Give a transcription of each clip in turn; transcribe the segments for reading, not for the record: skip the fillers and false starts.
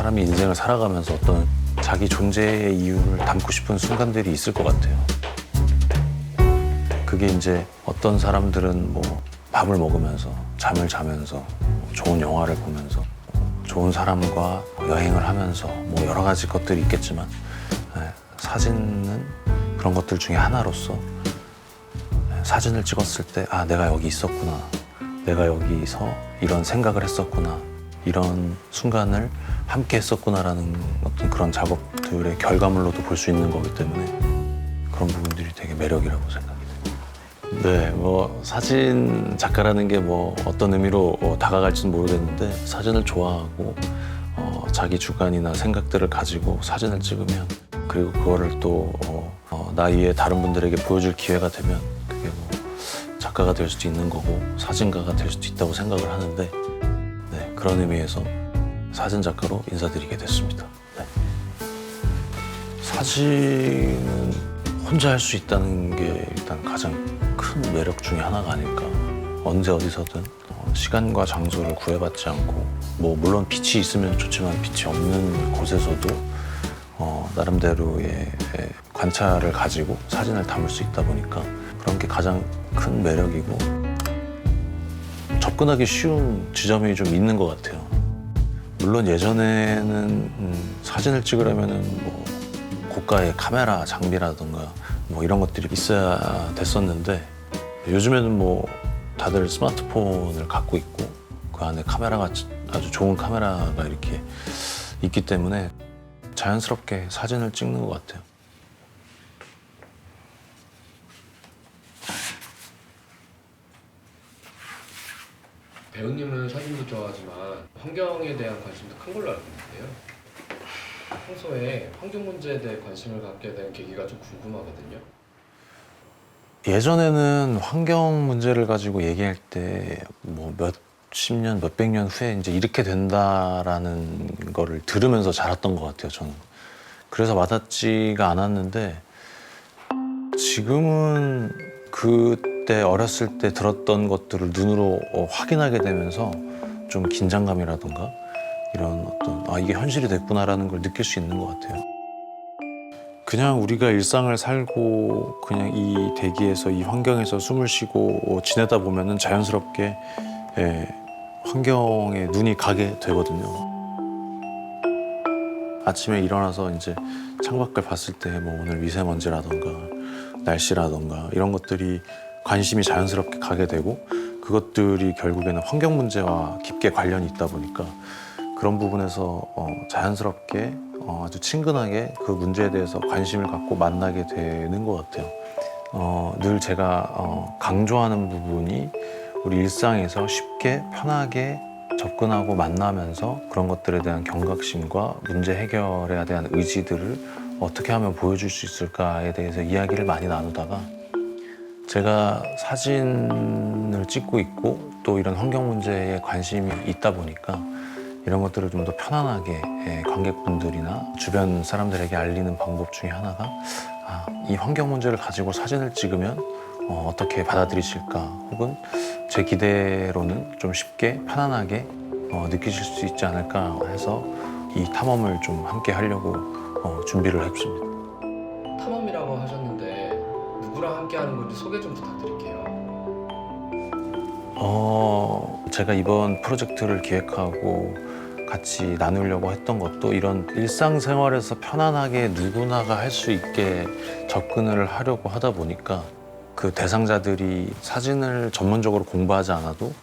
사람이 인생을 살아가면서 어떤 자기 존재의 이유를 담고 싶은 순간들이 있을 것 같아요. 그게 이제 어떤 사람들은 뭐 밥을 먹으면서, 잠을 자면서, 좋은 영화를 보면서, 좋은 사람과 여행을 하면서 뭐 여러 가지 것들이 있겠지만, 사진은 그런 것들 중에 하나로서 사진을 찍었을 때 아, 내가 여기 있었구나, 내가 여기서 이런 생각을 했었구나, 이런 순간을 함께 했었구나라는 어떤 그런 작업들의 결과물로도 볼 수 있는 거기 때문에 그런 부분들이 되게 매력이라고 생각이 돼요. 네, 뭐 사진 작가라는 게 뭐 어떤 의미로 다가갈지는 모르겠는데, 사진을 좋아하고 자기 주관이나 생각들을 가지고 사진을 찍으면, 그리고 그거를 또 나 이외에 다른 분들에게 보여줄 기회가 되면 그게 뭐 작가가 될 수도 있는 거고 사진가가 될 수도 있다고 생각을 하는데, 네, 그런 의미에서 사진 작가로 인사드리게 됐습니다. 네. 사진은 혼자 할 수 있다는 게 일단 가장 큰 매력 중에 하나가 아닐까. 언제 어디서든 시간과 장소를 구애받지 않고, 뭐 물론 빛이 있으면 좋지만 빛이 없는 곳에서도 나름대로의 관찰을 가지고 사진을 담을 수 있다 보니까 그런 게 가장 큰 매력이고, 접근하기 쉬운 지점이 좀 있는 것 같아요. 물론 예전에는 사진을 찍으려면은 뭐 고가의 카메라 장비라든가 뭐 이런 것들이 있어야 됐었는데, 요즘에는 뭐 다들 스마트폰을 갖고 있고 그 안에 카메라가 아주 좋은 카메라가 이렇게 있기 때문에 자연스럽게 사진을 찍는 것 같아요. 배우님은 사진도 좋아하지만 환경에 대한 관심도 큰 걸로 알고 있는데요. 평소에 환경 문제에 대해 관심을 갖게 된 계기가 좀 궁금하거든요. 예전에는 환경 문제를 가지고 얘기할 때 뭐 몇십 년, 몇백 년 후에 이제 이렇게 된다라는 거를 들으면서 자랐던 것 같아요, 저는. 그래서 와닿지가 않았는데, 지금은 그때 어렸을 때 들었던 것들을 눈으로 확인하게 되면서 좀 긴장감이라든가 이런 어떤 아, 이게 현실이 됐구나라는 걸 느낄 수 있는 것 같아요. 그냥 우리가 일상을 살고 그냥 이 대기에서, 이 환경에서 숨을 쉬고 지내다 보면은 자연스럽게 환경에 눈이 가게 되거든요. 아침에 일어나서 이제 창밖을 봤을 때 뭐 오늘 미세먼지라던가 날씨라던가 이런 것들이 관심이 자연스럽게 가게 되고, 그것들이 결국에는 환경 문제와 깊게 관련이 있다 보니까 그런 부분에서 자연스럽게 아주 친근하게 그 문제에 대해서 관심을 갖고 만나게 되는 것 같아요. 늘 제가 강조하는 부분이 우리 일상에서 쉽게 편하게 접근하고 만나면서 그런 것들에 대한 경각심과 문제 해결에 대한 의지들을 어떻게 하면 보여줄 수 있을까에 대해서 이야기를 많이 나누다가, 제가 사진을 찍고 있고 또 이런 환경 문제에 관심이 있다 보니까 이런 것들을 좀 더 편안하게 관객분들이나 주변 사람들에게 알리는 방법 중에 하나가, 이 환경 문제를 가지고 사진을 찍으면 어떻게 받아들이실까, 혹은 제 기대로는 좀 쉽게 편안하게 느끼실 수 있지 않을까 해서 이 탐험을 좀 함께 하려고 준비를 했습니다. 탐험이라고 하셨는데 누구랑 함께 하는 건지 소개 좀 부탁드릴게요. 제가 이번 프로젝트를 기획하고 같이 나누려고 했던 것도 이런 일상생활에서 편안하게 누구나가 할 수 있게 접근을 하려고 하다 보니까, 그 대상자들이 사진을 전문적으로 공부하지 않아도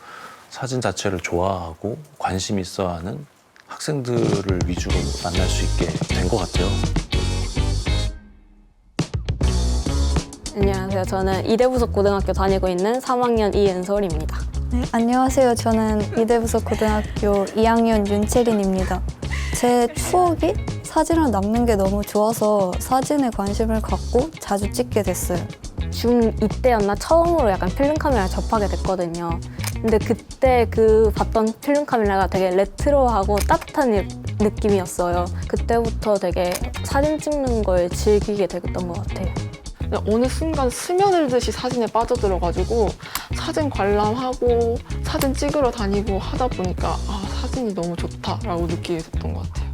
사진 자체를 좋아하고 관심 있어 하는 학생들을 위주로 만날 수 있게 된 것 같아요. 안녕하세요. 저는 이대부속고등학교 다니고 있는 3학년 이은솔입니다. 네, 안녕하세요. 저는 이대부속고등학교 2학년 윤채린입니다. 제 추억이 사진을 남는 게 너무 좋아서 사진에 관심을 갖고 자주 찍게 됐어요. 중2 때였나 처음으로 약간 필름 카메라를 접하게 됐거든요. 근데 그때 봤던 필름 카메라가 되게 레트로하고 따뜻한 느낌이었어요. 그때부터 되게 사진 찍는 걸 즐기게 됐던 것 같아요. 어느 순간 스며들듯이 사진에 빠져들어가지고 사진 관람하고 사진 찍으러 다니고 하다 보니까 사진이 너무 좋다라고 느끼게 됐던 것 같아요.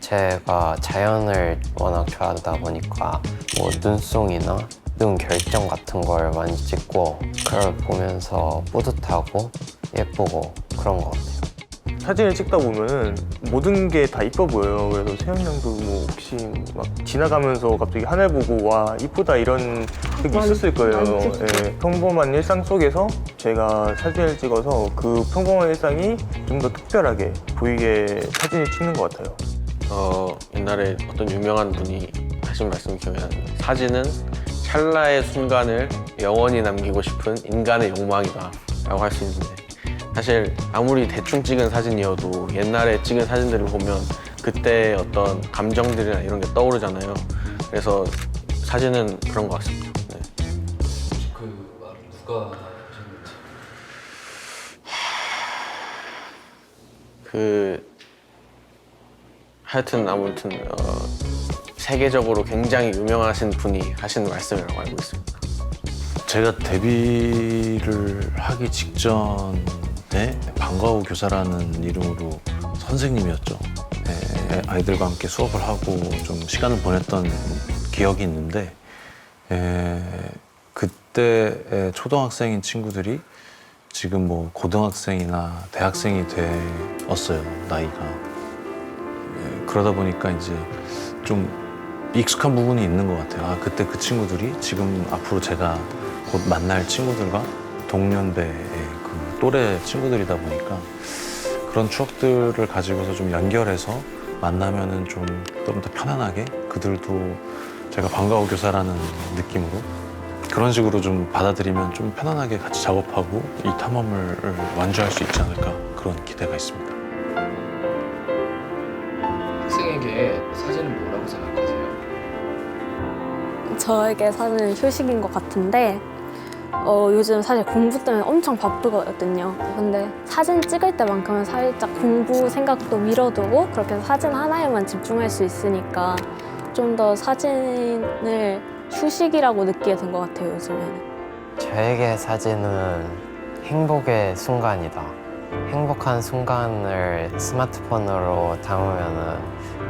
제가 자연을 워낙 좋아하다 보니까 뭐 눈송이나 눈 결정 같은 걸 많이 찍고 그걸 보면서 뿌듯하고 예쁘고 그런 것 같아요. 사진을 찍다 보면은 모든 게 다 이뻐 보여요. 그래서 세영 양도 뭐 혹시 막 지나가면서 갑자기 하늘 보고 와 이쁘다 이런 적이 있었을 거예요. 예, 평범한 일상 속에서 제가 사진을 찍어서 그 평범한 일상이 좀 더 특별하게 보이게 사진을 찍는 것 같아요. 옛날에 어떤 유명한 분이 하신 말씀이 기억이 나는데 사진은 찰나의 순간을 영원히 남기고 싶은 인간의 욕망이다 라고 할 수 있는데 사실 아무리 대충 찍은 사진이어도 옛날에 찍은 사진들을 보면 그때 어떤 감정들이나 이런 게 떠오르잖아요. 그래서 사진은 그런 것 같습니다. 네. 그 말은 누가 하셨는지. 하여튼 아무튼 세계적으로 굉장히 유명하신 분이 하신 말씀이라고 알고 있습니다. 제가 데뷔를 하기 직전에 방과후 교사라는 이름으로 선생님이었죠. 예, 아이들과 함께 수업을 하고 좀 시간을 보냈던 기억이 있는데 그때 초등학생인 친구들이 지금 뭐 고등학생이나 대학생이 되었어요, 나이가. 그러다 보니까 이제 좀 익숙한 부분이 있는 것 같아요. 아, 그때 그 친구들이 지금 앞으로 제가 곧 만날 친구들과 동년배의 그 또래 친구들이다 보니까 그런 추억들을 가지고서 좀 연결해서 만나면은 좀 더 편안하게 그들도 제가 방과후 교사라는 느낌으로 그런 식으로 좀 받아들이면 좀 편안하게 같이 작업하고 이 탐험을 완주할 수 있지 않을까 그런 기대가 있습니다. 학생에게 사진은 뭐라고 생각하세요? 저에게 사진은 휴식인 것 같은데 요즘 사실 공부 때문에 엄청 바쁘거든요. 근데 사진 찍을 때만큼은 살짝 공부 생각도 미뤄두고 그렇게 해서 사진 하나에만 집중할 수 있으니까 좀 더 사진을 휴식이라고 느끼게 된 것 같아요, 요즘에는. 저에게 사진은 행복의 순간이다. 행복한 순간을 스마트폰으로 담으면은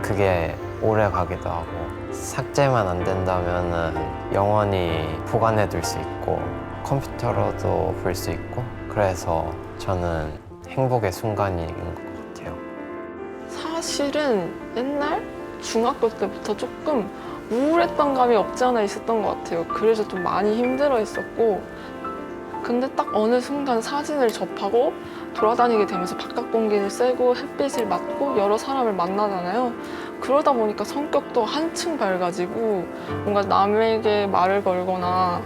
그게 오래 가기도 하고 삭제만 안 된다면은 영원히 보관해 둘 수 있고 컴퓨터로도 볼 수 있고 그래서 저는 행복의 순간인 것 같아요. 사실은 옛날 중학교 때부터 조금 우울했던 감이 없지 않아 있었던 것 같아요. 그래서 좀 많이 힘들어 했었고 근데 딱 어느 순간 사진을 접하고 돌아다니게 되면서 바깥 공기를 쐬고 햇빛을 맞고 여러 사람을 만나잖아요. 그러다 보니까 성격도 한층 밝아지고 뭔가 남에게 말을 걸거나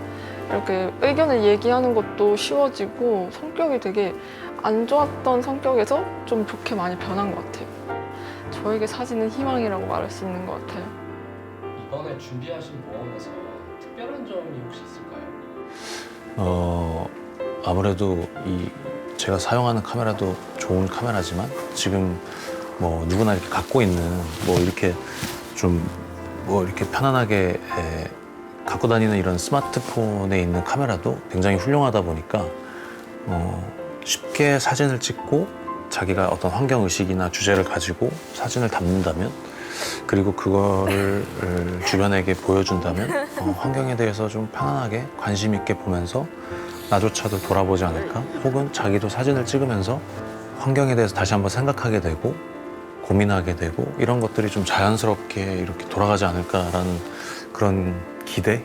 이렇게 의견을 얘기하는 것도 쉬워지고 성격이 되게 안 좋았던 성격에서 좀 좋게 많이 변한 것 같아요. 저에게 사진은 희망이라고 말할 수 있는 것 같아요. 이번에 준비하신 모험에서 특별한 점이 혹시 있을까요? 아무래도 제가 사용하는 카메라도 좋은 카메라지만 지금 뭐 누구나 이렇게 갖고 있는 뭐 이렇게 좀 뭐 이렇게 편안하게 갖고 다니는 이런 스마트폰에 있는 카메라도 굉장히 훌륭하다 보니까 쉽게 사진을 찍고 자기가 어떤 환경 의식이나 주제를 가지고 사진을 담는다면 그리고 그거를 주변에게 보여준다면 환경에 대해서 좀 편안하게 관심 있게 보면서 나조차도 돌아보지 않을까? 혹은 자기도 사진을 찍으면서 환경에 대해서 다시 한번 생각하게 되고 고민하게 되고 이런 것들이 좀 자연스럽게 이렇게 돌아가지 않을까라는 그런 기대가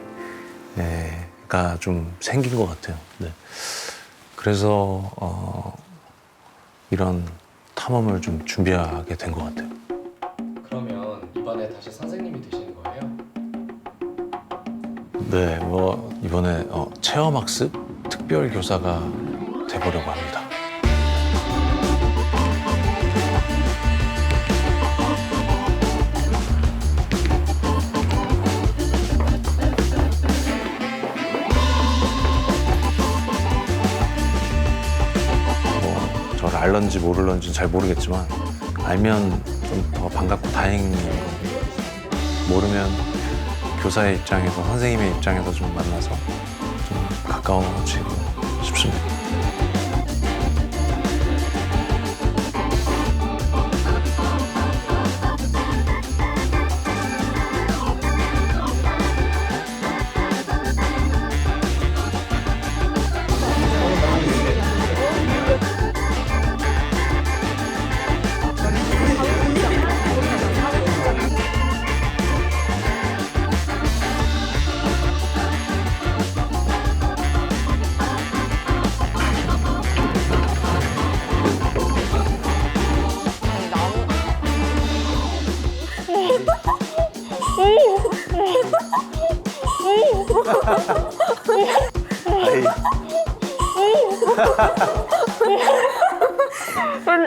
좀 생긴 것 같아요. 네. 그래서 이런 탐험을 좀 준비하게 된 것 같아요. 그러면 이번에 다시 선생님이 되시는 거예요? 네, 뭐 이번에 체험학습 특별 교사가 돼보려고 합니다. 저를 알런지 모를런지는 잘 모르겠지만 알면 좀 더 반갑고 다행인 거고 모르면 교사의 입장에서 선생님의 입장에서 좀 만나서 좀 가까워지고 싶습니다.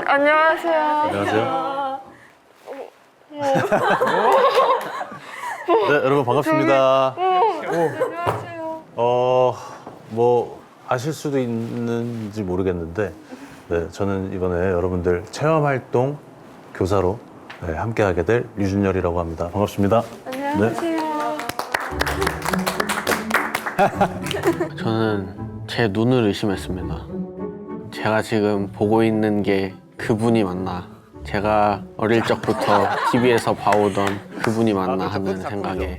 안녕하세요. 안녕하세요. 네, 여러분 반갑습니다. 안녕하세요. 뭐 아실 수도 있는지 모르겠는데, 네, 저는 이번에 여러분들 체험 활동 교사로 네, 함께하게 될 류준열이라고 합니다. 반갑습니다. 안녕하세요. 저는 제 눈을 의심했습니다. 제가 지금 보고 있는 게 그분이 맞나? 제가 어릴 적부터 TV에서 봐오던 그분이 맞나 하는 생각에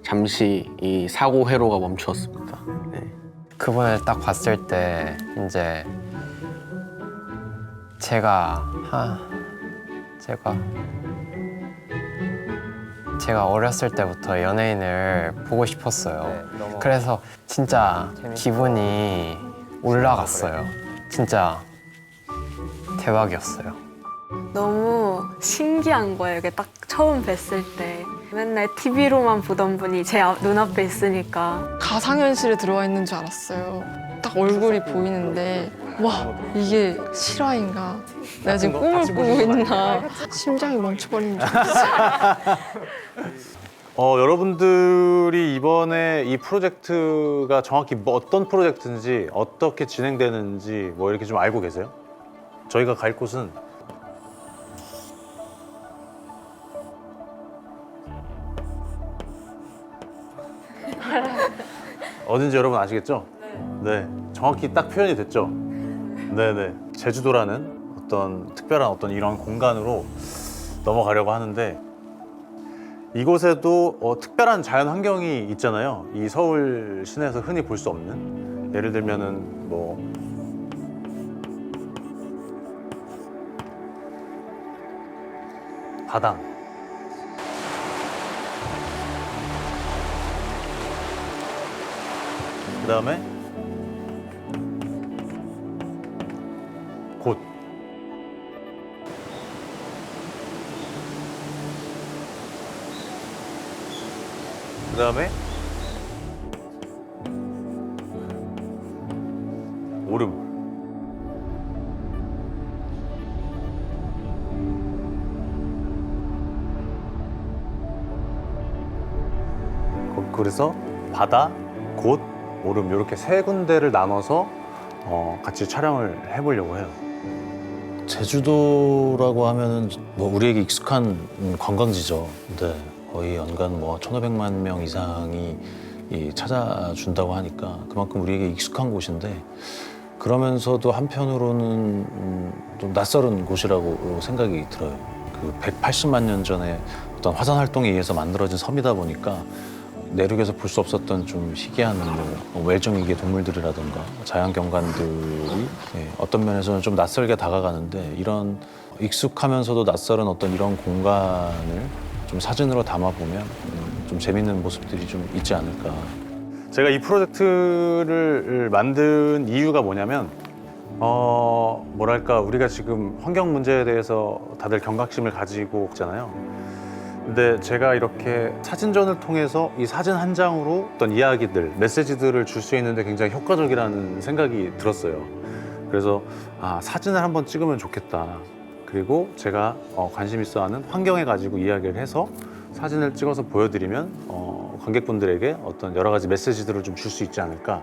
잠시 이 사고 회로가 멈추었습니다. 네. 그분을 딱 봤을 때 이제 제가 어렸을 때부터 연예인을 보고 싶었어요. 그래서 진짜 기분이 올라갔어요. 진짜 대박이었어요. 너무 신기한 거예요. 이게 딱 처음 뵀을 때. 맨날 TV로만 보던 분이 제 눈앞에 있으니까. 가상현실에 들어와 있는 줄 알았어요. 딱 얼굴이 보이는데 와 이게 실화인가? 내가 지금 꿈을 꾸고 있나? 심장이 멈춰버리는 줄 알았어요. 여러분들이 이번에 이 프로젝트가 정확히 뭐 어떤 프로젝트인지 어떻게 진행되는지 뭐 이렇게 좀 알고 계세요? 저희가 갈 곳은 어딘지 여러분 아시겠죠? 네, 정확히 딱 표현이 됐죠? 네네, 제주도라는 어떤 특별한 어떤 이런 공간으로 넘어가려고 하는데, 이곳에도 특별한 자연 환경이 있잖아요. 이 서울 시내에서 흔히 볼 수 없는, 예를 들면은 뭐 바당, 그 다음에 곳, 그 다음에 오름, 그래서 바다, 곳, 오름 이렇게 세 군데를 나눠서 같이 촬영을 해보려고 해요. 제주도라고 하면은 뭐 우리에게 익숙한 관광지죠. 네, 거의 연간 뭐 1,500만 명 이상이 찾아준다고 하니까 그만큼 우리에게 익숙한 곳인데, 그러면서도 한편으로는 좀 낯설은 곳이라고 생각이 들어요. 그 180만 년 전에 어떤 화산 활동에 의해서 만들어진 섬이다 보니까 내륙에서 볼 수 없었던 좀 희귀한 뭐 웰정이계 동물들이라든가 자연경관들이 어떤 면에서는 좀 낯설게 다가가는데, 이런 익숙하면서도 낯설은 어떤 이런 공간을 좀 사진으로 담아보면 좀 재밌는 모습들이 좀 있지 않을까. 제가 이 프로젝트를 만든 이유가 뭐냐면 뭐랄까, 우리가 지금 환경 문제에 대해서 다들 경각심을 가지고 있잖아요. 근데 제가 이렇게 사진전을 통해서 이 사진 한 장으로 어떤 이야기들, 메시지들을 줄 수 있는데 굉장히 효과적이라는 생각이 들었어요. 그래서 사진을 한번 찍으면 좋겠다. 그리고 제가 관심 있어 하는 환경에 가지고 이야기를 해서 사진을 찍어서 보여드리면 관객분들에게 어떤 여러 가지 메시지들을 좀 줄 수 있지 않을까.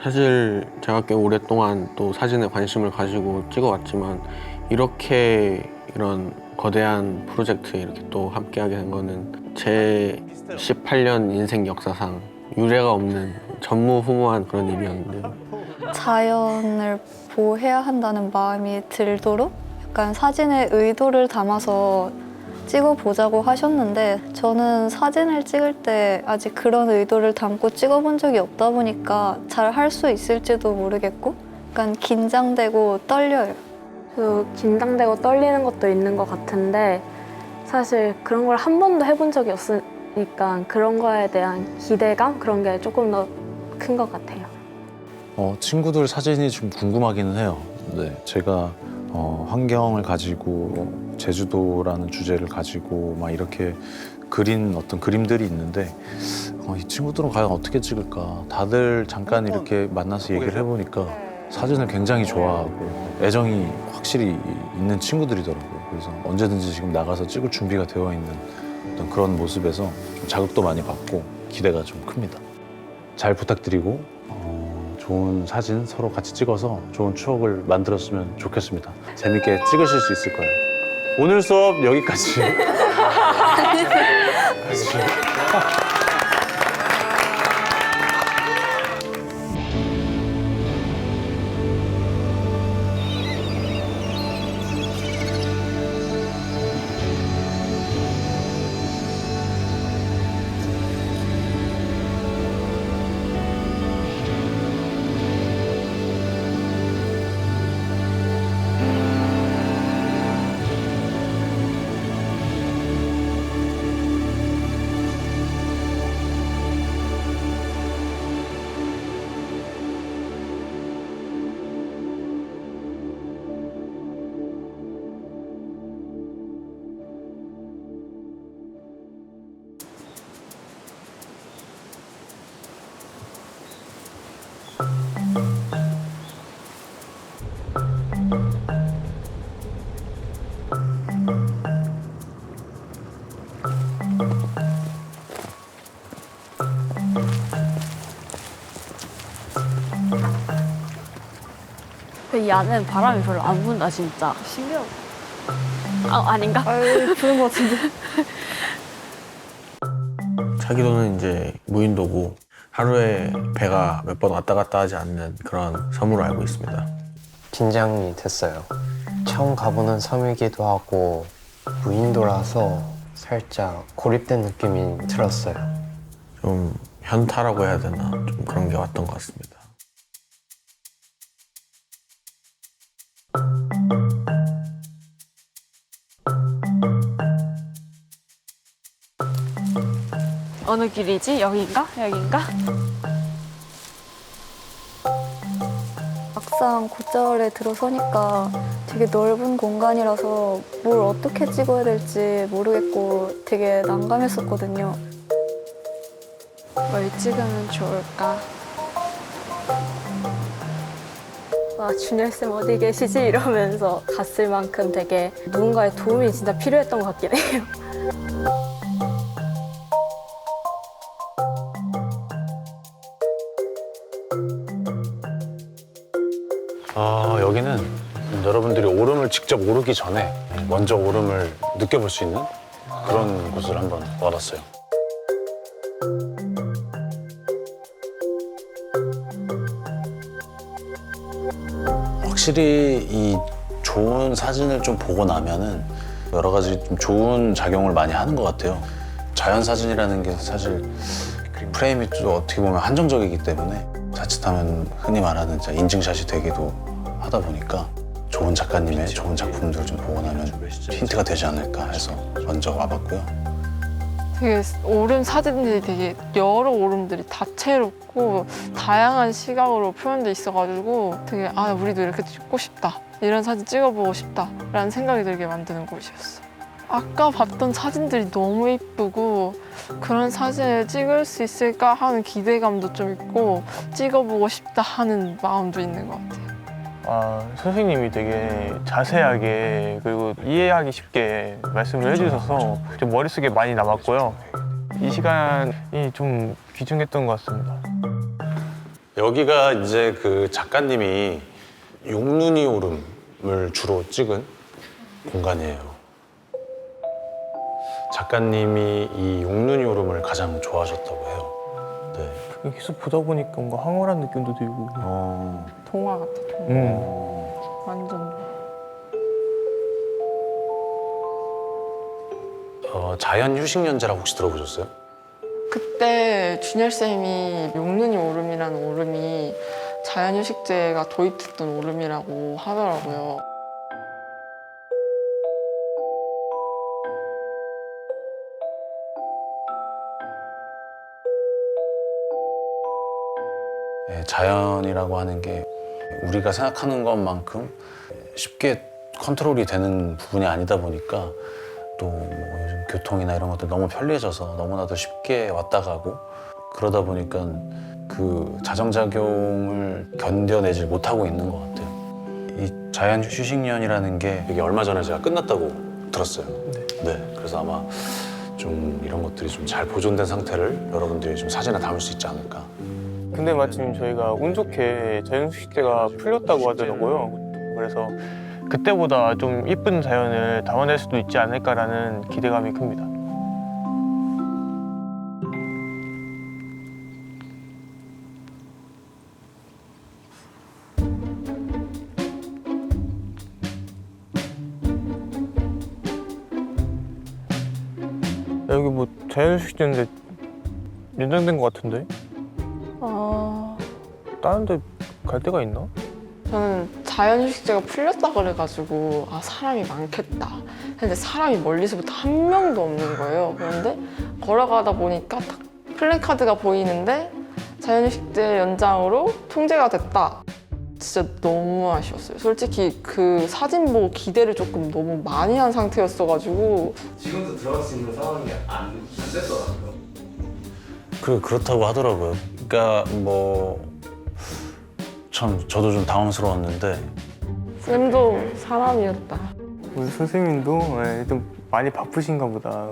사실 제가 꽤 오랫동안 또 사진에 관심을 가지고 찍어왔지만, 이렇게 이런 거대한 프로젝트에 이렇게 또 함께하게 된 거는 제 18년 인생 역사상 유례가 없는 전무후무한 그런 일이었는데요. 자연을 보호해야 한다는 마음이 들도록 약간 사진에 의도를 담아서 찍어보자고 하셨는데, 저는 사진을 찍을 때 아직 그런 의도를 담고 찍어본 적이 없다 보니까 잘 할 수 있을지도 모르겠고 약간 긴장되고 떨려요. 그 긴장되고 떨리는 것도 있는 것 같은데, 사실 그런 걸 한 번도 해본 적이 없으니까 그런 거에 대한 기대감? 그런 게 조금 더 큰 것 같아요. 친구들 사진이 좀 궁금하기는 해요. 네, 제가 환경을 가지고 제주도라는 주제를 가지고 막 이렇게 그린 어떤 그림들이 있는데 이 친구들은 과연 어떻게 찍을까? 다들 잠깐 이렇게 만나서 얘기를 해보니까 사진을 굉장히 좋아하고 애정이 확실히 있는 친구들이더라고요. 그래서 언제든지 지금 나가서 찍을 준비가 되어 있는 어떤 그런 모습에서 좀 자극도 많이 받고 기대가 좀 큽니다. 잘 부탁드리고 좋은 사진 서로 같이 찍어서 좋은 추억을 만들었으면 좋겠습니다. 재밌게 찍으실 수 있을 거예요. 오늘 수업 여기까지. 이 안에는 바람이 별로 안 분다 진짜. 신기하다. 아닌가? 아유, 부는 것 같은데. 자기도는 이제 무인도고 하루에 배가 몇 번 왔다 갔다 하지 않는 그런 섬으로 알고 있습니다. 긴장이 됐어요. 처음 가보는 섬이기도 하고 무인도라서 살짝 고립된 느낌이 들었어요. 좀 현타라고 해야 되나 좀 그런 게 왔던 것 같습니다. 어느 길이지? 여긴가? 여긴가? 막상 곧자월에 들어서니까 되게 넓은 공간이라서 뭘 어떻게 찍어야 될지 모르겠고 되게 난감했었거든요. 뭘 찍으면 좋을까? 와, 준열쌤 어디 계시지? 이러면서 갔을 만큼 되게 누군가의 도움이 진짜 필요했던 것 같긴 해요. 여기는 여러분들이 오름을 직접 오르기 전에 먼저 오름을 느껴볼 수 있는 그런 곳을 한번 와봤어요. 확실히 이 좋은 사진을 좀 보고 나면은 여러 가지 좀 좋은 작용을 많이 하는 것 같아요. 자연 사진이라는 게 사실 프레임이 좀 어떻게 보면 한정적이기 때문에 자칫하면 흔히 말하는 진짜 인증샷이 되기도 하다 보니까 좋은 작가님의 좋은 작품들을 좀 보고 나면 힌트가 되지 않을까 해서 먼저 와봤고요. 되게 오름 사진들이 되게 여러 오름들이 다채롭고 다양한 시각으로 표현돼 있어가지고 되게 우리도 이렇게 찍고 싶다, 이런 사진 찍어보고 싶다라는 생각이 들게 만드는 곳이었어요. 아까 봤던 사진들이 너무 이쁘고 그런 사진을 찍을 수 있을까 하는 기대감도 좀 있고 찍어보고 싶다 하는 마음도 있는 것 같아요. 선생님이 되게 자세하게 그리고 이해하기 쉽게 말씀을 해주셔서 좀 머릿속에 많이 남았고요. 이 시간이 좀 귀중했던 것 같습니다. 여기가 이제 그 작가님이 용눈이 오름을 주로 찍은 공간이에요. 작가님이 이 용눈이 오름을 가장 좋아하셨다고 해요. 네. 계속 보다 보니까 뭔가 황홀한 느낌도 들고. 동화 같아, 동화. 완전. 자연 휴식 연재라고 혹시 들어보셨어요? 그때 준열쌤이 용눈이 오름이라는 오름이 자연휴식제가 도입됐던 오름이라고 하더라고요. 네, 자연이라고 하는 게 우리가 생각하는 것만큼 쉽게 컨트롤이 되는 부분이 아니다 보니까 또 뭐 요즘 교통이나 이런 것들 너무 편리해져서 너무나도 쉽게 왔다 가고 그러다 보니까 그 자정작용을 견뎌내질 못하고 있는 것 같아요. 이 자연휴식년이라는 게 이게 얼마 전에 제가 끝났다고 들었어요. 네, 그래서 아마 좀 이런 것들이 좀 잘 보존된 상태를 여러분들이 좀 사진에 담을 수 있지 않을까. 근데 마침 저희가 운 좋게 자연휴식제가 풀렸다고 하더라고요. 그래서 그때보다 좀 이쁜 자연을 담아낼 수도 있지 않을까라는 기대감이 큽니다. 여기 뭐 자연휴식제인데 연장된 것 같은데? 다른 데 갈 데가 있나? 저는 자연휴식제가 풀렸다 그래가지고 아 사람이 많겠다. 근데 사람이 멀리서부터 한 명도 없는 거예요. 그런데 걸어가다 보니까 딱 플래카드가 보이는데 자연휴식제 연장으로 통제가 됐다. 진짜 너무 아쉬웠어요. 솔직히 그 사진 보고 기대를 조금 너무 많이 한 상태였어가지고 지금도 들어갈 수 있는 상황이 안 됐더라고요. 그렇다고 하더라고요. 그러니까 뭐 참 저도 좀 당황스러웠는데 쌤도 사람이었다. 우리 선생님도 좀 많이 바쁘신가 보다.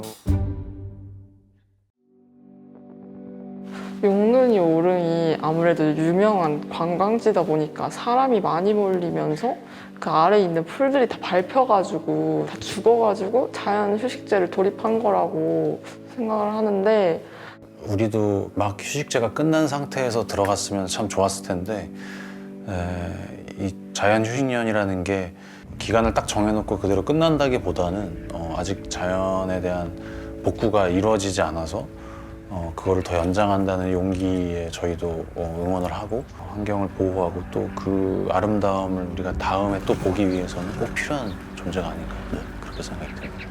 용눈이 오름이 아무래도 유명한 관광지다 보니까 사람이 많이 몰리면서 그 아래에 있는 풀들이 다 밟혀가지고 다 죽어가지고 자연 휴식제를 도입한 거라고 생각을 하는데 우리도 막 휴식제가 끝난 상태에서 들어갔으면 참 좋았을 텐데 이 자연휴식년이라는 게 기간을 딱 정해놓고 그대로 끝난다기보다는 아직 자연에 대한 복구가 이루어지지 않아서 그거를 더 연장한다는 용기에 저희도 응원을 하고 환경을 보호하고 또 그 아름다움을 우리가 다음에 또 보기 위해서는 꼭 필요한 존재가 아닌가 그렇게 생각이 듭니다.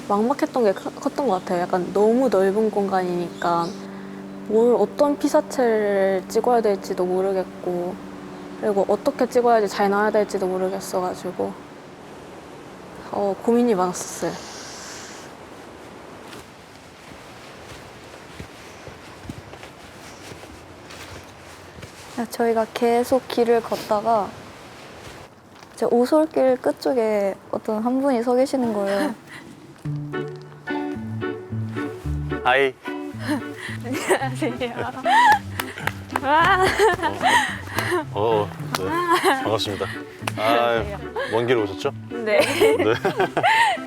막막했던 게 컸던 것 같아요. 약간 너무 넓은 공간이니까 어떤 피사체를 찍어야 될지도 모르겠고 그리고 어떻게 찍어야지 잘 나와야 될지도 모르겠어가지고 고민이 많았었어요. 저희가 계속 길을 걷다가 이제 오솔길 끝쪽에 어떤 한 분이 서 계시는 거예요. 하이. 네, 반갑습니다. 먼 길 오셨죠? 네.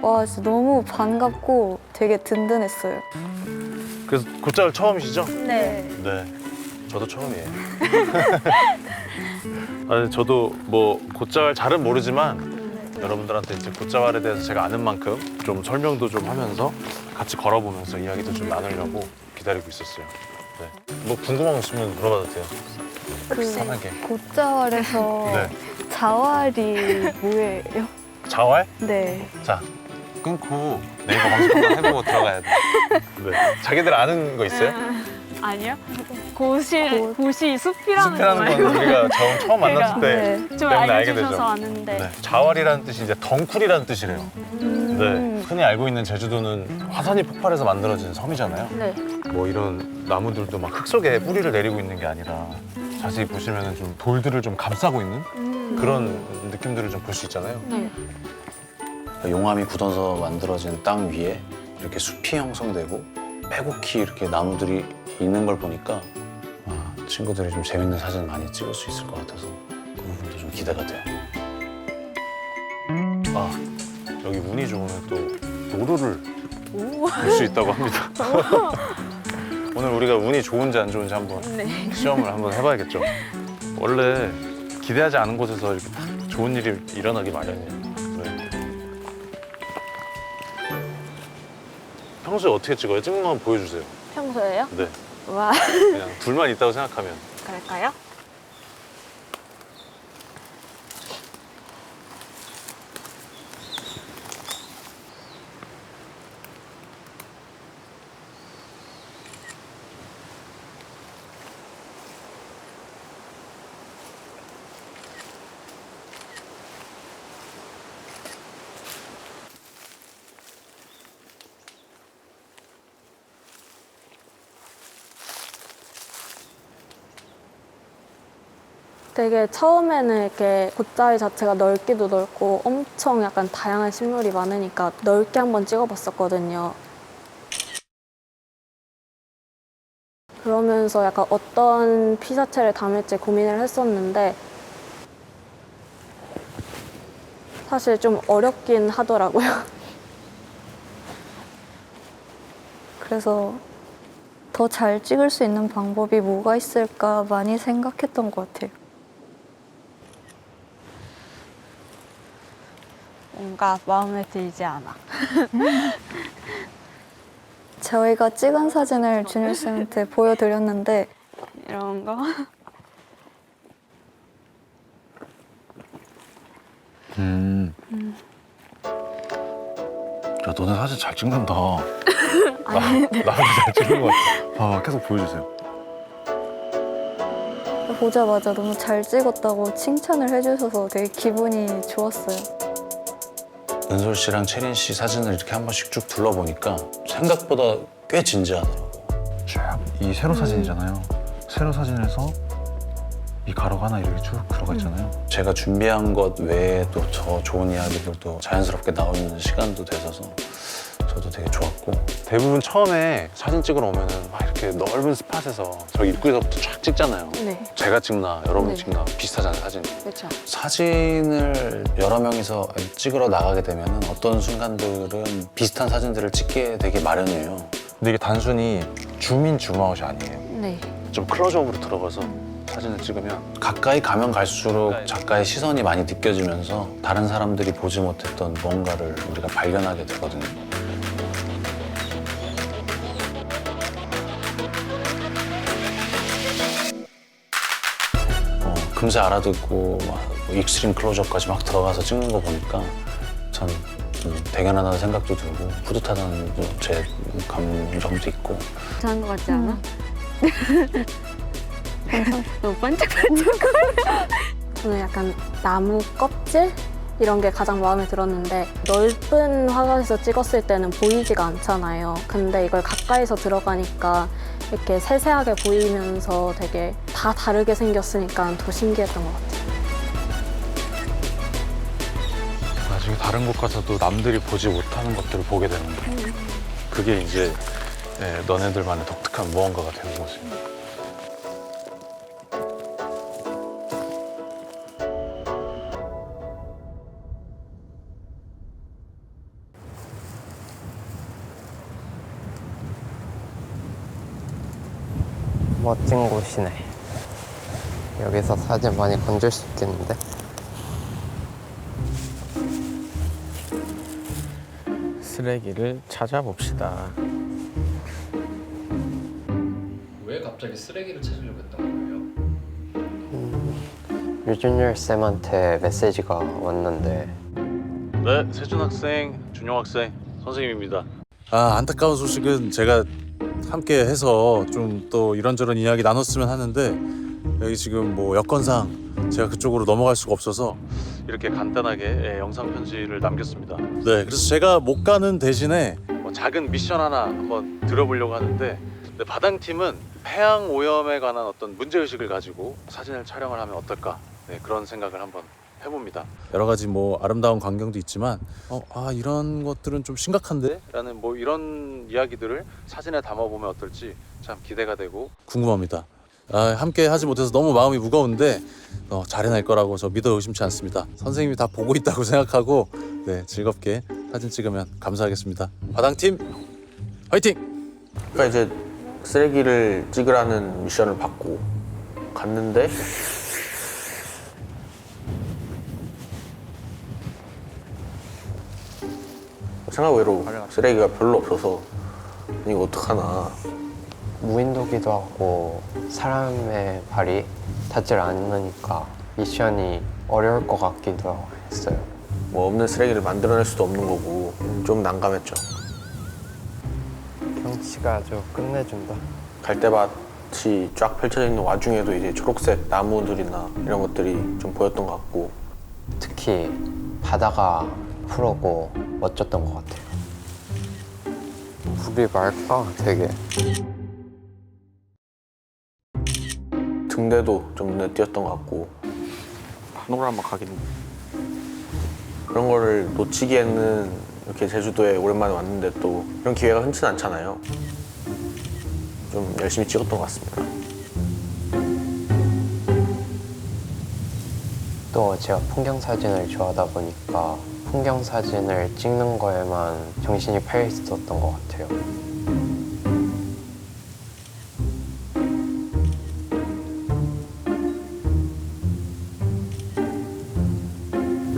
와, 진짜 너무 반갑고 되게 든든했어요. 그래서 곧잘 처음이시죠? 네. 네, 저도 처음이에요. 저도 뭐 곧잘 잘은 모르지만 여러분들한테 이제 곧자왈에 대해서 제가 아는 만큼 좀 설명도 좀 하면서 같이 걸어보면서 이야기도 좀 나누려고 기다리고 있었어요. 네. 뭐 궁금한 거 있으면 물어봐도 돼요. 편하게. 곧자왈에서 네. 자왈이 뭐예요? 자왈? 네. 자, 끊고 네이버 검색 한번 해보고 들어가야 돼. 네. 자기들 아는 거 있어요? 아니요. 고시 숲이라는 숲이라는 건 우리가 처음 만났을 때 네. 좀 때문에 알게 알려주셔서 되죠. 아는데. 네. 자왈이라는 뜻이 이제 덩쿨이라는 뜻이래요. 네. 흔히 알고 있는 제주도는 화산이 폭발해서 만들어진 섬이잖아요. 네. 뭐 이런 나무들도 막 흙 속에 뿌리를 내리고 있는 게 아니라 자세히 보시면 좀 돌들을 좀 감싸고 있는 그런 느낌들을 좀 볼 수 있잖아요. 네. 용암이 굳어서 만들어진 땅 위에 이렇게 숲이 형성되고 빼곡히 이렇게 나무들이 있는 걸 보니까 친구들이 좀 재밌는 사진 많이 찍을 수 있을 것 같아서 그 부분도 좀 기대가 돼요. 여기 운이 좋으면 또 노루를 볼 수 있다고 합니다. 오늘 우리가 운이 좋은지 안 좋은지 한번 시험을 한번 해봐야겠죠. 원래 기대하지 않은 곳에서 이렇게 딱 좋은 일이 일어나기 마련이에요. 네. 평소에 어떻게 찍어요? 찍는 거 한번 보여주세요. 평소에요? 네. 와, 그냥 둘만 있다고 생각하면. 그럴까요? 되게 처음에는 이렇게 굿자리 자체가 넓기도 넓고 엄청 약간 다양한 식물이 많으니까 넓게 한번 찍어봤었거든요. 그러면서 약간 어떤 피사체를 담을지 고민을 했었는데 사실 좀 어렵긴 하더라고요. 그래서 더 잘 찍을 수 있는 방법이 뭐가 있을까 많이 생각했던 것 같아요. 뭔가 마음에 들지 않아. 저희가 찍은 사진을 준일 쌤한테 보여드렸는데 이런 거. 야, 너네 사진 잘 찍는다. 나보다 잘 찍는 것 같아. 계속 보여주세요. 보자마자 너무 잘 찍었다고 칭찬을 해주셔서 되게 기분이 좋았어요. 은솔 씨랑 채린 씨 사진을 이렇게 한 번씩 쭉 둘러보니까 생각보다 꽤 진지하더라고. 이 세로 사진이잖아요. 세로 사진에서 이 가로가 하나 이렇게 쭉 들어가 있잖아요. 제가 준비한 것 외에 또 더 좋은 이야기들도 자연스럽게 나오는 시간도 되셔서 저도 되게 좋았고, 대부분 처음에 사진 찍으러 오면은 막 이렇게 넓은 스팟에서 저 입구에서부터 쫙 찍잖아요. 네, 제가 찍나 여러분 네. 찍나 비슷하잖아요, 사진이. 그렇죠. 사진을 여러 명이서 찍으러 나가게 되면 어떤 순간들은 비슷한 사진들을 찍게 되게 마련이에요. 근데 이게 단순히 줌인 줌아웃이 아니에요. 네. 좀 클로즈업으로 들어가서 사진을 찍으면 가까이 가면 갈수록 작가의 시선이 많이 느껴지면서 다른 사람들이 보지 못했던 뭔가를 우리가 발견하게 되거든요. 금세 알아듣고 막 익스트림 클로즈업까지 막 들어가서 찍는 거 보니까 참 대견하다는 생각도 들고 뿌듯하다는 제 감정도 있고. 괜찮은 것 같지 않아? 너무 반짝반짝거려. 저는 약간 나무 껍질? 이런 게 가장 마음에 들었는데 넓은 화각에서 찍었을 때는 보이지가 않잖아요. 근데 이걸 가까이서 들어가니까 이렇게 세세하게 보이면서 되게 다 다르게 생겼으니까 더 신기했던 것 같아요. 나중에 다른 곳 가서도 남들이 보지 못하는 것들을 보게 되는 거예요. 그게 이제 너네들만의 독특한 무언가가 되는 거지. 멋진 곳이네. 여기서 사진 많이 건질 수 있겠는데? 쓰레기를 찾아봅시다. 왜 갑자기 쓰레기를 찾으려고 했던 거예요? 유준열 쌤한테 메시지가 왔는데 네, 세준 학생, 준영 학생, 선생님입니다. 안타까운 소식은 제가 함께 해서 좀 또 이런저런 이야기 나눴으면 하는데 여기 지금 뭐 여건상 제가 그쪽으로 넘어갈 수가 없어서 이렇게 간단하게 영상 편지를 남겼습니다. 네, 그래서 제가 못 가는 대신에 뭐 작은 미션 하나 한번 들어보려고 하는데, 바당팀은 폐양 오염에 관한 어떤 문제의식을 가지고 사진을 촬영을 하면 어떨까, 그런 생각을 한번 해봅니다. 여러 가지 뭐 아름다운 광경도 있지만 이런 것들은 좀 심각한데? 라는 뭐 이런 이야기들을 사진에 담아보면 어떨지 참 기대가 되고 궁금합니다. 함께 하지 못해서 너무 마음이 무거운데 잘 해낼 거라고 저 믿어 의심치 않습니다. 선생님이 다 보고 있다고 생각하고 즐겁게 사진 찍으면 감사하겠습니다. 바당팀 화이팅! 그러니까 이제 쓰레기를 찍으라는 미션을 받고 갔는데 생각외로 쓰레기가 별로 없어서 이거 어떡하나. 무인도기도 하고 사람의 발이 닿질 않으니까 미션이 어려울 것 같기도 했어요. 뭐 없는 쓰레기를 만들어낼 수도 없는 거고 좀 난감했죠. 경치가 아주 끝내준다. 갈대밭이 쫙 펼쳐져 있는 와중에도 이제 초록색 나무들이나 이런 것들이 좀 보였던 것 같고 특히 바다가 푸르고 멋졌던 것 같아요. 물이 맑아 되게. 등대도 좀 눈에 띄었던 것 같고 파노라마 각인데 그런 거를 놓치기에는 이렇게 제주도에 오랜만에 왔는데 또 이런 기회가 흔치 않잖아요. 좀 열심히 찍었던 것 같습니다. 또 제가 풍경 사진을 좋아하다 보니까 풍경 사진을 찍는 거에만 정신이 팔려 있었던 것 같아요.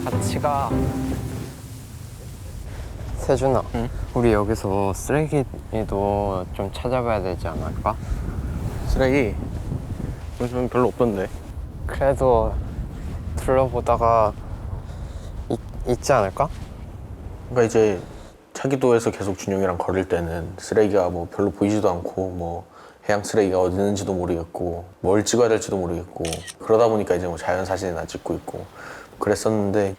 같이 가. 세준아, 응? 우리 여기서 쓰레기도 좀 찾아봐야 되지 않을까? 쓰레기 요즘 별로 없던데. 그래도 둘러보다가 있지 않을까? 그러니까 이제 차기도에서 계속 준용이랑 걸을 때는 쓰레기가 뭐 별로 보이지도 않고 뭐 해양 쓰레기가 어디 있는지도 모르겠고 뭘 찍어야 될지도 모르겠고 그러다 보니까 이제 뭐 자연 사진이나 찍고 있고 그랬었는데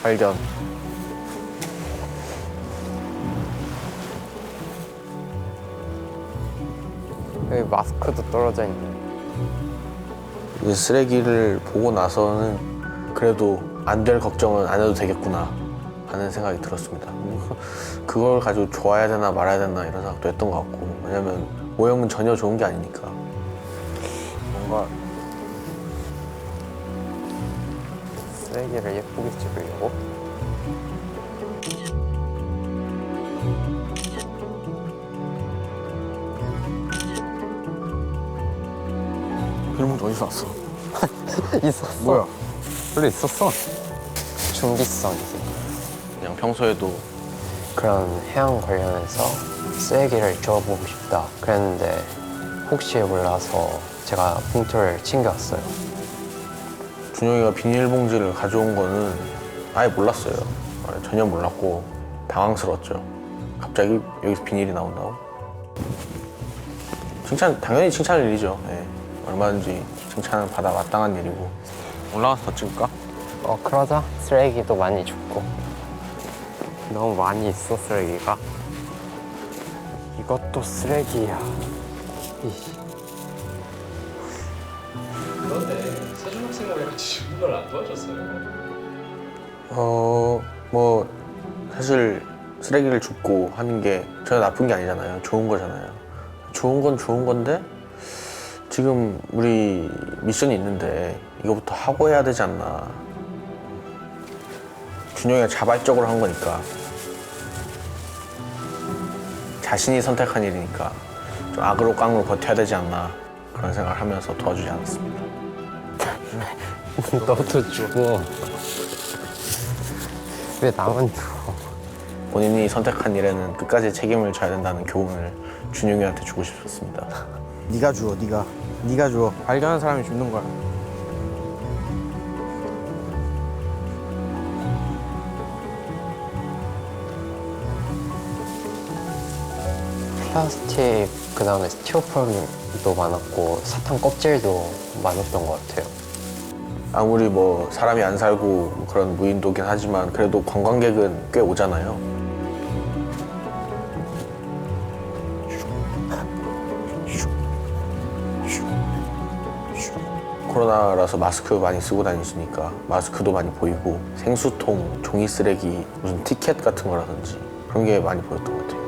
발견. 여기 마스크도 떨어져 있네. 이제 쓰레기를 보고 나서는 그래도 안 될 걱정은 안 해도 되겠구나 하는 생각이 들었습니다. 그걸 가지고 좋아해야 되나 말아야 되나 이런 생각도 했던 것 같고 왜냐면 오염은 전혀 좋은 게 아니니까 뭔가 쓰레기를 예쁘게 찍으려고? 이런 건 어디서 왔어? 있었어. 뭐야? 원래 있었어. 준비성이지. 그냥 평소에도 그런 해양 관련해서 쓰레기를 주워보고 싶다 그랬는데 혹시 몰라서 제가 봉투를 챙겨왔어요. 준영이가 비닐봉지를 가져온 거는 아예 몰랐어요. 전혀 몰랐고 당황스러웠죠. 갑자기 여기서 비닐이 나온다고? 당연히 칭찬할 일이죠. 예. 얼마든지 칭찬을 받아 마땅한 일이고. 올라가서 더 찍을까? 그러자. 쓰레기도 많이 줍고. 너무 많이 있어 쓰레기가. 이것도 쓰레기야. 이씨. 그런데 세준 학생과 같이 죽는 걸 안 도와줬어요. 뭐 사실 쓰레기를 줍고 하는 게 전혀 나쁜 게 아니잖아요. 좋은 거잖아요. 좋은 건 좋은 건데 지금 우리 미션이 있는데 이거부터 하고 해야 되지 않나. 준영이가 자발적으로 한 거니까 자신이 선택한 일이니까 좀 악으로 깡으로 버텨야 되지 않나 그런 생각을 하면서 도와주지 않았습니다. 너도 주고. 왜 나만 줘? 본인이 선택한 일에는 끝까지 책임을 져야 된다는 교훈을 준영이한테 주고 싶었습니다. 네가 주워, 네가 주워. 발견한 사람이 줍는 거야. 플라스틱, 그 다음에 스티로폼도 많았고 사탕 껍질도 많았던 것 같아요. 아무리 뭐 사람이 안 살고 그런 무인도긴 하지만 그래도 관광객은 꽤 오잖아요. 코로나라서 마스크 많이 쓰고 다니시니까 마스크도 많이 보이고 생수통, 종이 쓰레기, 무슨 티켓 같은 거라든지 그런 게 많이 보였던 것 같아요.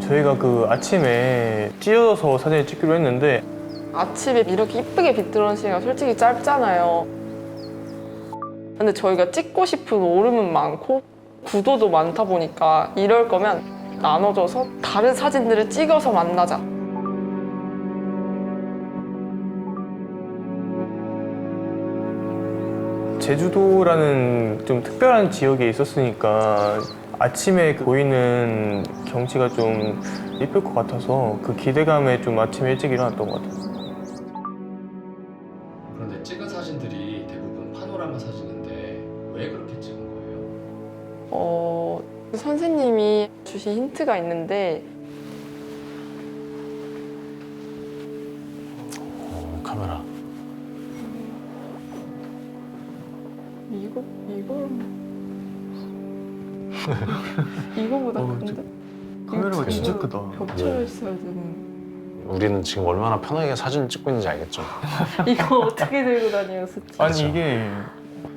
저희가 그 아침에 찢어서 사진을 찍기로 했는데 아침에 이렇게 이쁘게 비트는 시간 솔직히 짧잖아요. 근데 저희가 찍고 싶은 오름은 많고 구도도 많다 보니까 이럴 거면 나눠져서 다른 사진들을 찍어서 만나자. 제주도라는 좀 특별한 지역에 있었으니까 아침에 보이는 경치가 좀 이쁠 것 같아서 그 기대감에 좀 아침에 일찍 일어났던 것 같아요. 그런데 찍은 사진들이 대부분 파노라마 사진인데 왜 그렇게 찍은 거예요? 선생님이 주신 힌트가 있는데 카메라. 이거보다 큰데? 카메라가 진짜 크다. 겹쳐져 있어야 되는. 우리는 지금 얼마나 편하게 사진을 찍고 있는지 알겠죠? 이거 어떻게 들고 다녀요, 스티? 아니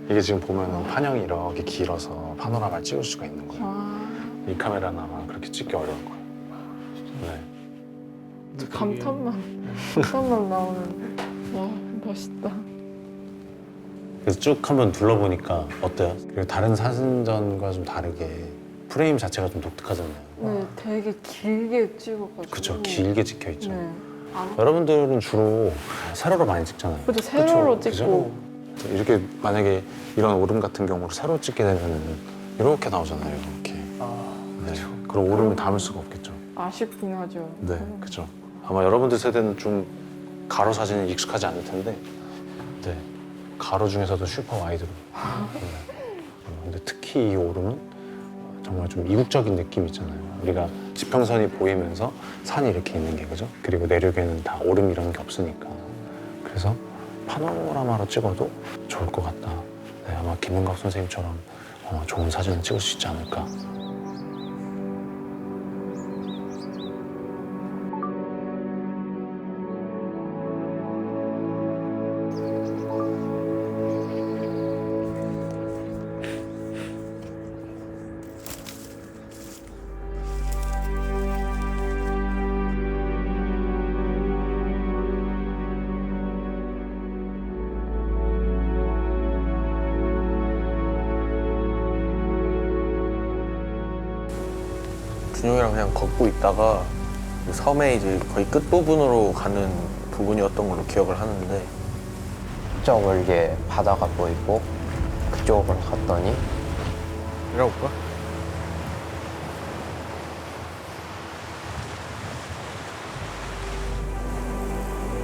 이게 지금 보면은 판형이 이렇게 길어서 파노라마를 찍을 수가 있는 거예요. 이 카메라는 아마 그렇게 찍기 어려울 거예요. 네. 감탄만 나오는데. 와, 멋있다. 그래서 쭉 한번 둘러보니까 어때요? 그리고 다른 사진전과 좀 다르게 프레임 자체가 좀 독특하잖아요. 네, 되게 길게 찍어가지고. 그쵸, 길게 찍혀 있죠. 네. 여러분들은 주로 세로로 많이 찍잖아요. 그죠, 세로로 그쵸? 찍고. 그죠? 이렇게 만약에 이런 오름 같은 경우로 세로 찍게 되면 이렇게 나오잖아요. 이렇게. 네. 그럼 오름을 담을 수가 없겠죠. 아쉽긴 하죠. 네, 그죠. 아마 여러분들 세대는 좀 가로 사진이 익숙하지 않을 텐데, 네, 가로 중에서도 슈퍼 와이드로. 네. 근데 특히 이 오름은 정말 좀 이국적인 느낌이 있잖아요. 우리가 지평선이 보이면서 산이 이렇게 있는 게 그죠? 그리고 내륙에는 다 오름 이런 게 없으니까. 그래서 파노라마로 찍어도 좋을 것 같다. 네, 아마 김은각 선생님처럼 좋은 사진을 찍을 수 있지 않을까. 준용이랑 그냥 걷고 있다가 그 섬의 이제 거의 끝부분으로 가는 부분이었던 걸로 기억을 하는데 저 멀게 바다가 보이고 그쪽으로 갔더니 이래볼까?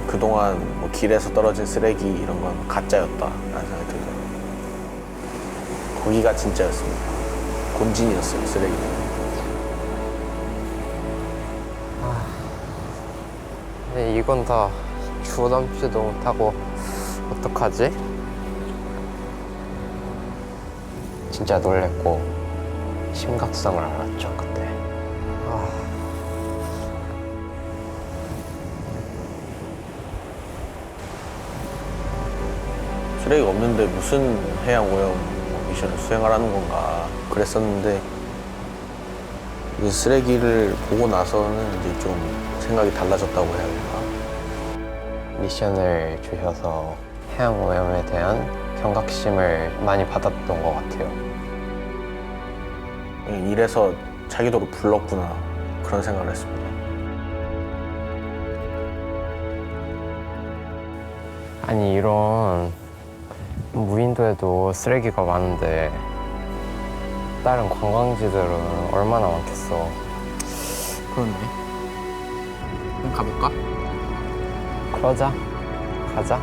그동안 뭐 길에서 떨어진 쓰레기 이런 건 가짜였다라는 생각이 들더라고요. 거기가 진짜였습니다. 본진이었어요, 쓰레기는. 근데 이건 다 주워 담지도 못하고 어떡하지? 진짜 놀랬고 심각성을 알았죠 그때. 쓰레기가 없는데 무슨 해양 오염 미션을 수행하라는 건가 그랬었는데 이 쓰레기를 보고 나서는 이제 좀 생각이 달라졌다고 해야 될까? 미션을 주셔서 해양 오염에 대한 경각심을 많이 받았던 것 같아요. 이래서 자기도를 불렀구나 그런 생각을 했습니다. 아니 이런 무인도에도 쓰레기가 많은데 다른 관광지들은 얼마나 많겠어. 그렇네. 그럼 가볼까? 그러자. 가자.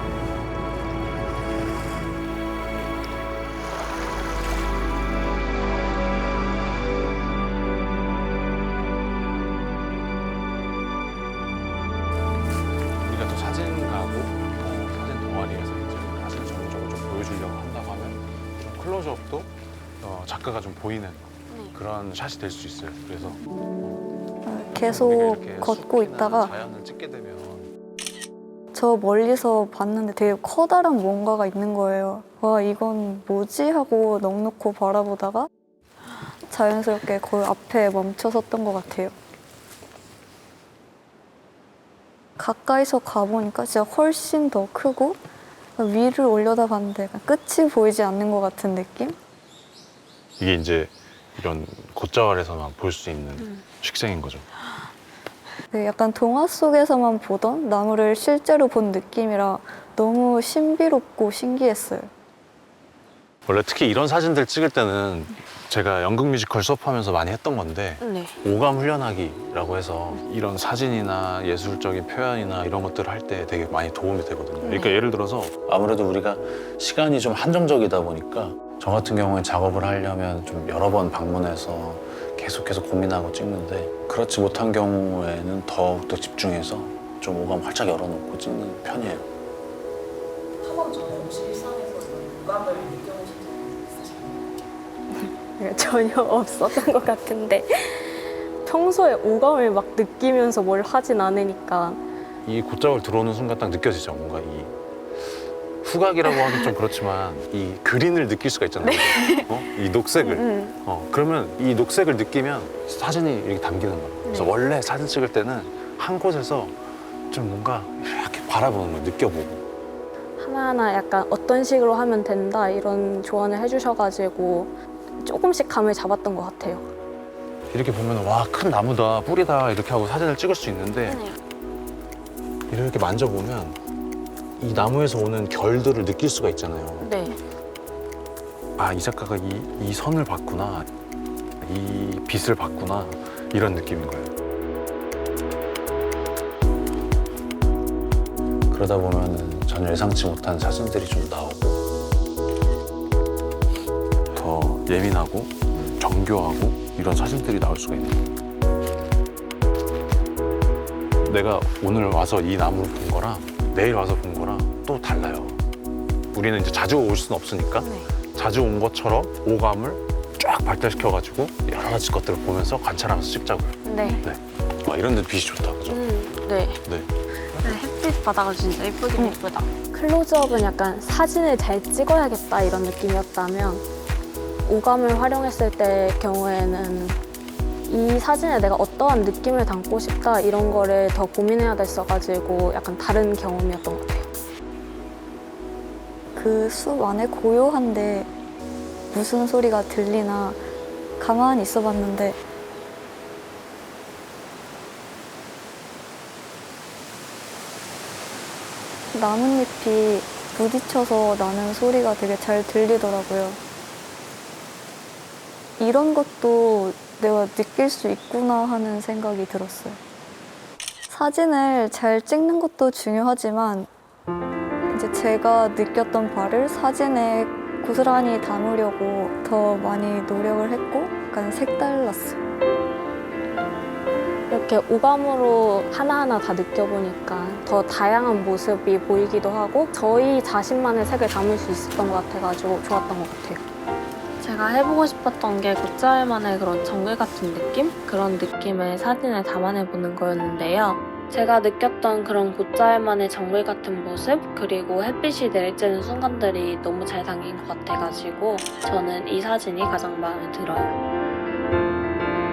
우리가 또 사진가고 사진 동아리에서 이제 사실 전적으로 좀 보여주려고 한다고 하면 좀 클로즈업도 작가가 좀 보이는 그런 샷이 될 수 있어요. 그래서 계속 이렇게 걷고 숲이나 있다가 자연을 찍게 되면 저 멀리서 봤는데 되게 커다란 뭔가가 있는 거예요. 와, 이건 뭐지? 하고 넋놓고 바라보다가 자연스럽게 거의 앞에 멈춰섰던 것 같아요. 가까이서 가보니까 진짜 훨씬 더 크고 위를 올려다봤는데 약간 끝이 보이지 않는 것 같은 느낌? 이게 이제 이런 곶자왈에서만 볼 수 있는 식생인 거죠. 네, 약간 동화 속에서만 보던 나무를 실제로 본 느낌이라 너무 신비롭고 신기했어요. 원래 특히 이런 사진들 찍을 때는 제가 연극 뮤지컬 수업하면서 많이 했던 건데 네. 오감 훈련하기라고 해서 이런 사진이나 예술적인 표현이나 이런 것들을 할 때 되게 많이 도움이 되거든요. 그러니까 예를 들어서 아무래도 우리가 시간이 좀 한정적이다 보니까 저 같은 경우에 작업을 하려면 좀 여러 번 방문해서 계속해서 고민하고 찍는데 그렇지 못한 경우에는 더욱더 집중해서 좀 오감 활짝 열어놓고 찍는 편이에요. 학원 전에 혹시 일상에서 오감을 느껴보신 적 있으신가요? 전혀 없었던 것 같은데 평소에 오감을 막 느끼면서 뭘 하진 않으니까 이 곶자왈 들어오는 순간 딱 느껴지죠. 뭔가 이 후각이라고 하기 좀 그렇지만 이 그린을 느낄 수가 있잖아요. 이 녹색을. 그러면 이 녹색을 느끼면 사진이 이렇게 담기는 거예요. 그래서 원래 사진 찍을 때는 한 곳에서 좀 뭔가 이렇게 바라보는 걸 느껴보고. 하나하나 약간 어떤 식으로 하면 된다 이런 조언을 해주셔가지고 조금씩 감을 잡았던 것 같아요. 이렇게 보면 와, 큰 나무다, 뿌리다 이렇게 하고 사진을 찍을 수 있는데 이렇게 만져보면 이 나무에서 오는 결들을 느낄 수가 있잖아요. 네. 아, 이 작가가 이 선을 봤구나, 이 빛을 봤구나, 이런 느낌인 거예요. 그러다 보면은 전혀 예상치 못한 사진들이 좀 나오고 더 예민하고 정교하고 이런 사진들이 나올 수가 있는 거예요. 내가 오늘 와서 이 나무를 본 거랑 내일 와서 본 거랑 또 달라요. 우리는 이제 자주 올 수는 없으니까 자주 온 것처럼 오감을 쫙 발달시켜가지고 여러 가지 것들을 보면서 관찰하면서 찍자고요. 네. 와, 이런 데 빛이 좋다, 그죠? 네. 네. 햇빛 바다가 진짜 예쁘긴 예쁘다. 클로즈업은 약간 사진을 잘 찍어야겠다 이런 느낌이었다면 오감을 활용했을 때 경우에는 이 사진에 내가 어떠한 느낌을 담고 싶다 이런 거를 더 고민해야 됐어가지고 약간 다른 경험이었던 것 같아요. 그 숲 안에 고요한데 무슨 소리가 들리나 가만히 있어 봤는데 나뭇잎이 부딪혀서 나는 소리가 되게 잘 들리더라고요. 이런 것도 내가 느낄 수 있구나 하는 생각이 들었어요. 사진을 잘 찍는 것도 중요하지만 이제 제가 느꼈던 바를 사진에 고스란히 담으려고 더 많이 노력을 했고 약간 색달랐어요. 이렇게 오감으로 하나하나 다 느껴보니까 더 다양한 모습이 보이기도 하고 저희 자신만의 색을 담을 수 있었던 것 같아가지고 좋았던 것 같아요. 제가 해보고 싶었던 게 곶자왈만의 그런 정글 같은 느낌? 그런 느낌을 사진에 담아내보는 거였는데요. 제가 느꼈던 그런 곶자왈만의 정글 같은 모습 그리고 햇빛이 내리쬐는 순간들이 너무 잘 담긴 것 같아가지고 저는 이 사진이 가장 마음에 들어요.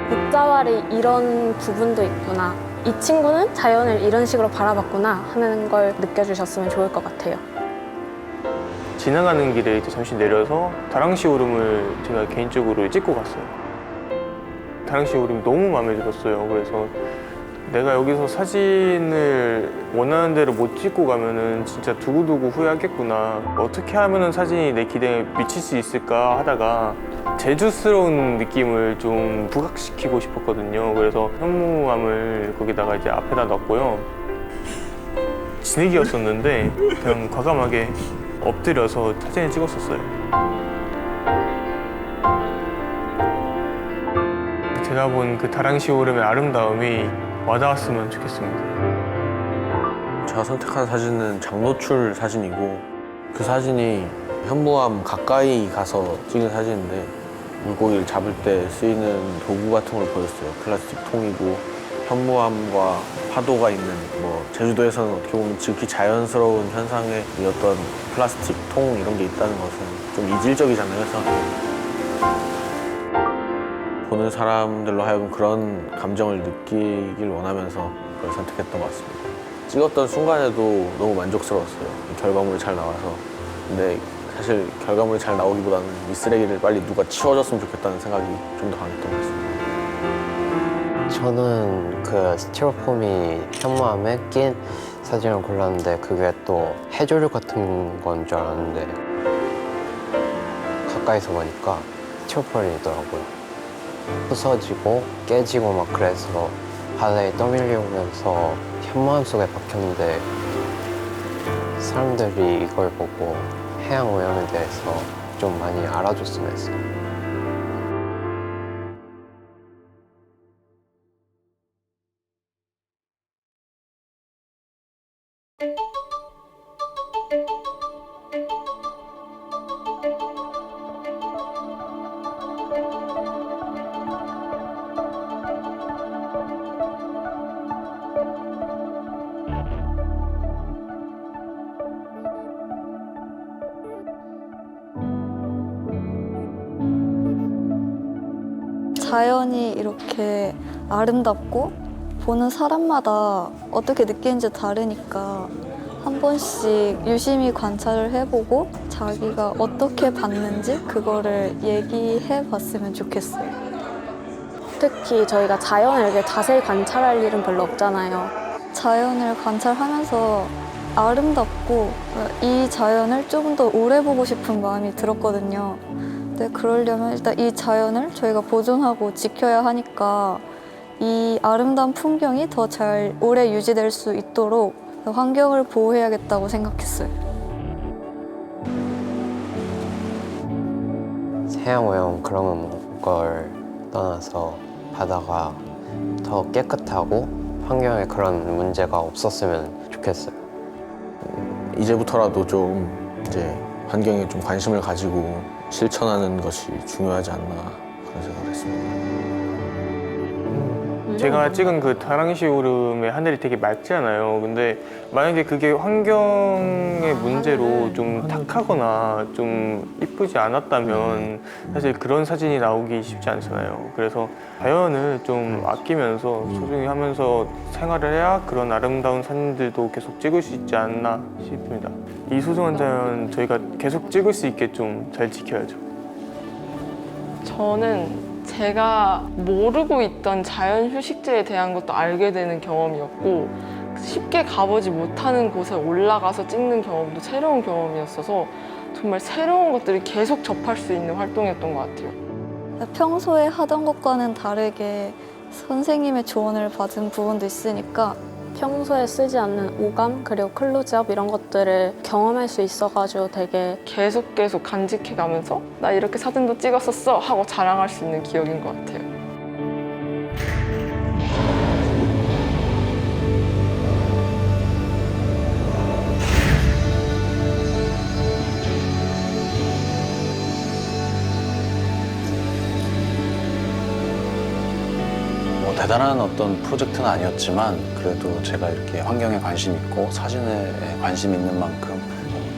곶자왈이 이런 부분도 있구나. 이 친구는 자연을 이런 식으로 바라봤구나 하는 걸 느껴주셨으면 좋을 것 같아요. 지나가는 길에 이제 잠시 내려서 다랑시 오름을 제가 개인적으로 찍고 갔어요. 다랑시 오름이 너무 마음에 들었어요. 그래서 내가 여기서 사진을 원하는 대로 못 찍고 가면은 진짜 두고두고 후회하겠구나. 어떻게 하면은 사진이 내 기대에 미칠 수 있을까 하다가 제주스러운 느낌을 좀 부각시키고 싶었거든요. 그래서 현무암을 거기다가 이제 앞에다 놨고요. 진흙이었었는데 그냥 과감하게 엎드려서 사진을 찍었었어요. 제가 본 그 다랑시 오름의 아름다움이 와닿았으면 좋겠습니다. 제가 선택한 사진은 장노출 사진이고 그 사진이 현무암 가까이 가서 찍은 사진인데 물고기를 잡을 때 쓰이는 도구 같은 걸 보였어요. 플라스틱 통이고 현무암과 파도가 있는 뭐 제주도에서는 어떻게 보면 지극히 자연스러운 현상의 어떤 플라스틱 통 이런 게 있다는 것은 좀 이질적이잖아요. 그래서 보는 사람들로 하여금 그런 감정을 느끼길 원하면서 그걸 선택했던 것 같습니다. 찍었던 순간에도 너무 만족스러웠어요. 결과물이 잘 나와서. 근데 사실 결과물이 잘 나오기보다는 이 쓰레기를 빨리 누가 치워줬으면 좋겠다는 생각이 좀 더 강했던 것 같습니다. 저는 그 스티로폼이 현무암에 낀 사진을 골랐는데 그게 또 해조류 같은 건 줄 알았는데 가까이서 보니까 스티로폼이더라고요. 부서지고 깨지고 막 그래서 바다에 떠밀려오면서 현무암 속에 박혔는데 사람들이 이걸 보고 해양 오염에 대해서 좀 많이 알아줬으면 했어요. 자연이 이렇게 아름답고 보는 사람마다 어떻게 느끼는지 다르니까 한 번씩 유심히 관찰을 해보고 자기가 어떻게 봤는지 그거를 얘기해 봤으면 좋겠어요. 특히 저희가 자연을 이렇게 자세히 관찰할 일은 별로 없잖아요. 자연을 관찰하면서 아름답고 이 자연을 조금 더 오래 보고 싶은 마음이 들었거든요. 근데 그러려면 일단 이 자연을 저희가 보존하고 지켜야 하니까 이 아름다운 풍경이 더 잘 오래 유지될 수 있도록 환경을 보호해야겠다고 생각했어요. 해양 오염 그런 걸 떠나서 바다가 더 깨끗하고 환경에 그런 문제가 없었으면 좋겠어요. 이제부터라도 좀 이제 환경에 좀 관심을 가지고 실천하는 것이 중요하지 않나 그런 생각을 했습니다. 제가 찍은 그 다랑시 오름의 하늘이 되게 맑잖아요. 근데 만약에 그게 환경의 문제로 좀 탁하거나 좀 이쁘지 않았다면 사실 그런 사진이 나오기 쉽지 않잖아요. 그래서 자연을 좀 아끼면서 소중히 하면서 생활을 해야 그런 아름다운 사진들도 계속 찍을 수 있지 않나 싶습니다. 이 소중한 자연 저희가 계속 찍을 수 있게 좀 잘 지켜야죠. 저는 제가 모르고 있던 자연 휴식지에 대한 것도 알게 되는 경험이었고 쉽게 가보지 못하는 곳에 올라가서 찍는 경험도 새로운 경험이었어서 정말 새로운 것들을 계속 접할 수 있는 활동이었던 것 같아요. 평소에 하던 것과는 다르게 선생님의 조언을 받은 부분도 있으니까 평소에 쓰지 않는 오감 그리고 클로즈업 이런 것들을 경험할 수 있어가지고 되게 계속 간직해가면서 나 이렇게 사진도 찍었었어 하고 자랑할 수 있는 기억인 것 같아요. 대단한 어떤 프로젝트는 아니었지만 그래도 제가 이렇게 환경에 관심 있고 사진에 관심 있는 만큼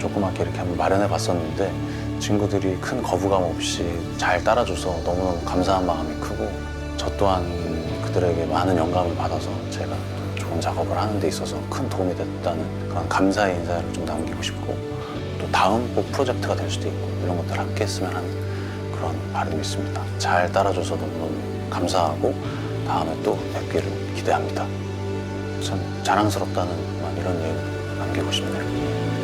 조그맣게 이렇게 한번 마련해 봤었는데 친구들이 큰 거부감 없이 잘 따라줘서 너무너무 감사한 마음이 크고 저 또한 그들에게 많은 영감을 받아서 제가 좋은 작업을 하는 데 있어서 큰 도움이 됐다는 그런 감사의 인사를 좀 남기고 싶고 또 다음 꼭 프로젝트가 될 수도 있고 이런 것들을 함께 했으면 하는 그런 바람이 있습니다. 잘 따라줘서 너무너무 감사하고 다음에 또 뵙기를 기대합니다. 참 자랑스럽다는 이런 얘기 남기고 싶네요.